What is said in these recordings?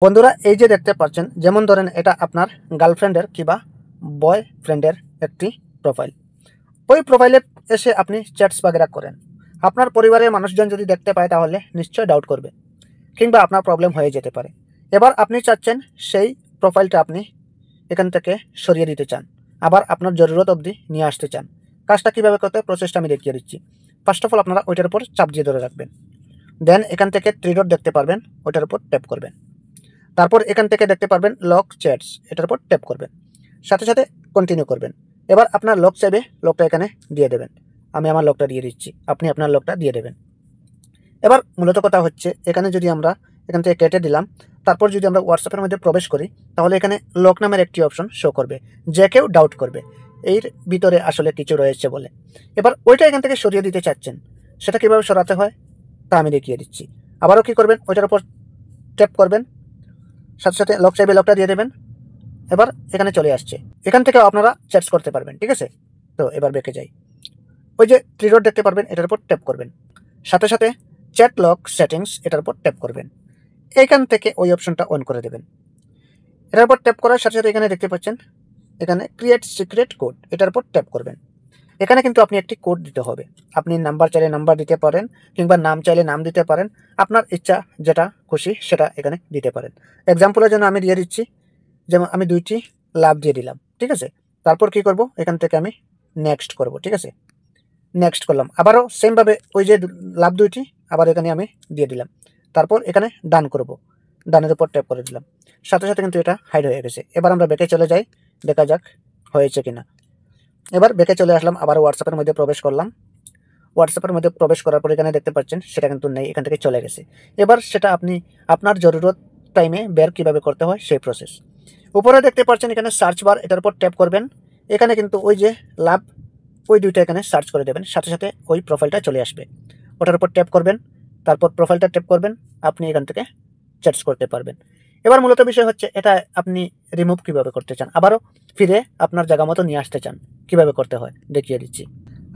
বন্ধুরা এই যে দেখতে পাচ্ছেন, যেমন ধরেন এটা আপনার গার্লফ্রেন্ডের কিংবা বয়ফ্রেন্ডের একটি প্রোফাইল। ওই প্রোফাইলে এসে আপনি চ্যাটস বাগেরা করেন। আপনার পরিবারের মানুষজন যদি দেখতে পায় তাহলে নিশ্চয় ডাউট করবে, কিংবা আপনার প্রবলেম হয়ে যেতে পারে। এবার আপনি চাচ্ছেন সেই প্রোফাইলটা আপনি এখান থেকে সরিয়ে দিতে চান, আবার আপনার জরুরত অবধি নিয়ে আসতে চান। কাজটা কীভাবে করতে হয় প্রসেসটা আমি দেখিয়ে দিচ্ছি। ফার্স্ট অফ অল আপনারা ওইটার উপর চাপ দিয়ে ধরে রাখবেন। দেন এখান থেকে থ্রি ডট দেখতে পারবেন, ওইটার উপর ট্যাপ করবেন। তারপর এখান থেকে দেখতে পারবেন লক চ্যাটস, এটার উপর ট্যাপ করবেন। সাথে সাথে কন্টিনিউ করবেন। এবার আপনার লক চাইবে, লকটা এখানে দিয়ে দেবেন। আমি আমার লকটা দিয়ে দিচ্ছি, আপনি আপনার লকটা দিয়ে দেবেন। এবার মূলত কথা হচ্ছে, এখানে যদি আমরা এখান থেকে কেটে দিলাম, তারপর যদি আমরা হোয়াটসঅ্যাপের মধ্যে প্রবেশ করি, তাহলে এখানে লক নামের একটি অপশন শো করবে, যে কেউ ডাউট করবে এর ভিতরে আসলে কিছু রয়েছে বলে। এবার ওইটা এখান থেকে সরিয়ে দিতে চাচ্ছেন, সেটা কীভাবে সরাতে হয় তা আমি দেখিয়ে দিচ্ছি। আবারও কী করবেন, ওইটার উপর ট্যাপ করবেন, সাথে সাথে লক চাইবে, লকটা দিয়ে দেবেন। এবার এখানে চলে আসছে, এখান থেকেও আপনারা চ্যাটস করতে পারবেন, ঠিক আছে। তো এবার বেঁকে যাই, ওই যে থ্রি ডট দেখতে পারবেন, এটার উপর ট্যাপ করবেন। সাথে সাথে চ্যাট লক সেটিংস, এটার উপর ট্যাপ করবেন। এখান থেকে ওই অপশনটা অন করে দেবেন। এটার উপর ট্যাপ করার সাথে সাথে এখানে দেখতে পাচ্ছেন, এখানে ক্রিয়েট সিক্রেট কোড, এটার উপর ট্যাপ করবেন। এখানে কিন্তু আপনি একটি কোড দিতে হবে। আপনি নাম্বার চাইলে নাম্বার দিতে পারেন, কিংবা নাম চাইলে নাম দিতে পারেন। আপনার ইচ্ছা যেটা খুশি সেটা এখানে দিতে পারেন। এক্সাম্পলের জন্য আমি দিয়ে দিচ্ছি, যেমন আমি 2টি লাভ দিয়ে দিলাম, ঠিক আছে। তারপর কি করব, এখান থেকে আমি নেক্সট করব, ঠিক আছে। নেক্সট করলাম, আবারও সেমভাবে ওই যে লাভ 2টি আবার এখানে আমি দিয়ে দিলাম। তারপর এখানে ডান করব, ডানের উপর ট্যাপ করে দিলাম। সাথে সাথে কিন্তু এটা হাইড হয়ে গেছে। এবার আমরা ব্যাকে চলে যাই, দেখা যাক হয়েছে কিনা। এবার ব্যাকে চলে আসলাম, আবার হোয়াটসঅ্যাপের মধ্যে প্রবেশ করলাম। হোয়াটসঅ্যাপের মধ্যে প্রবেশ করার পর এখানে দেখতে পাচ্ছেন সেটা কিন্তু নেই, এখান থেকে চলে গেছে। এবার সেটা আপনি আপনার জরুরত টাইমে বের কীভাবে করতে হয় সেই প্রসেস। উপরে দেখতে পাচ্ছেন এখানে সার্চ বার, এটার উপর ট্যাপ করবেন। এখানে কিন্তু ওই যে লাভ, ওই দুইটা এখানে সার্চ করে দেবেন, সাথে সাথে ওই প্রোফাইলটা চলে আসবে। ওটার উপর ট্যাপ করবেন, তারপর প্রোফাইলটা ট্যাপ করবেন, আপনি এখান থেকে চ্যাটস করতে পারবেন। এবার মূলত বিষয় হচ্ছে, এটা আপনি রিমুভ কীভাবে করতে চান, আবারও ফিরে আপনার জায়গা মতো নিয়ে আসতে চান, কীভাবে করতে হয় দেখিয়ে দিচ্ছি।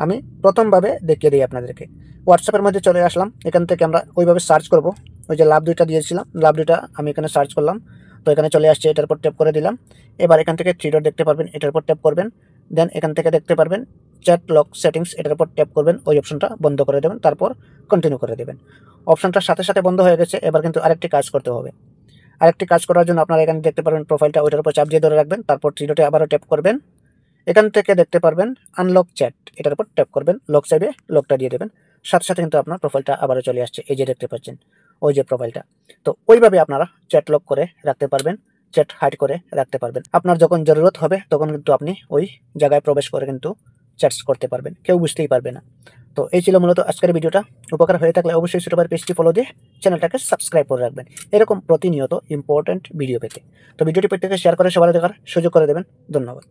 আমি প্রথমভাবে দেখিয়ে দিই আপনাদেরকে। হোয়াটসঅ্যাপের মধ্যে চলে আসলাম, এখান থেকে আমরা ওইভাবে সার্চ করব। ওই যে লাভ 2টা দিয়েছিলাম, লাভ 2টা আমি এখানে সার্চ করলাম, তো এখানে চলে আসছে, এটার উপর ট্যাপ করে দিলাম। এবার এখান থেকে থ্রি ডট দেখতে পারবেন, এটার উপর ট্যাপ করবেন। দেন এখান থেকে দেখতে পারবেন চ্যাট লক সেটিংস, এটার উপর ট্যাপ করবেন, ওই অপশনটা বন্ধ করে দেবেন, তারপর কন্টিনিউ করে দেবেন। অপশনটার সাথে সাথে বন্ধ হয়ে গেছে। এবার কিন্তু আরেকটি কাজ করতে হবে। আরেকটি কাজ করার জন্য আপনারা এখানে দেখতে পারবেন প্রোফাইলটা, ওইটার উপর চাপ দিয়ে ধরে রাখবেন, তারপর থ্রি ডটে আবারও ট্যাপ করবেন। এখান থেকে দেখতে পারবেন আনলক চ্যাট, এটার উপর ট্যাপ করবেন, লক চাইবে লকটা দিয়ে দেবেন। সাথে সাথে কিন্তু আপনার প্রোফাইলটা আবারও চলে আসছে, এই যে দেখতে পাচ্ছেন ওই যে প্রোফাইলটা। তো ওইভাবে আপনারা চ্যাট লক করে রাখতে পারবেন, চ্যাট হাইড করে রাখতে পারবেন। আপনার যখন জরুরত হবে তখন কিন্তু আপনি ওই জায়গায় প্রবেশ করে কিন্তু চ্যাটস করতে পারবেন, কেউ বুঝতেই পারবে না। তো এই ছিল মূলত আজকের ভিডিওটা। উপকার হয়ে থাকলে অবশ্যই ছোটবার পেজটি ফলো দিয়ে চ্যানেলটাকে সাবস্ক্রাইব করে রাখবেন, এরকম প্রতিনিয়ত ইম্পর্টেন্ট ভিডিও পেতে। তো ভিডিওটি প্রত্যেকে শেয়ার করে সবার দেখার সুযোগ করে দেবেন। ধন্যবাদ।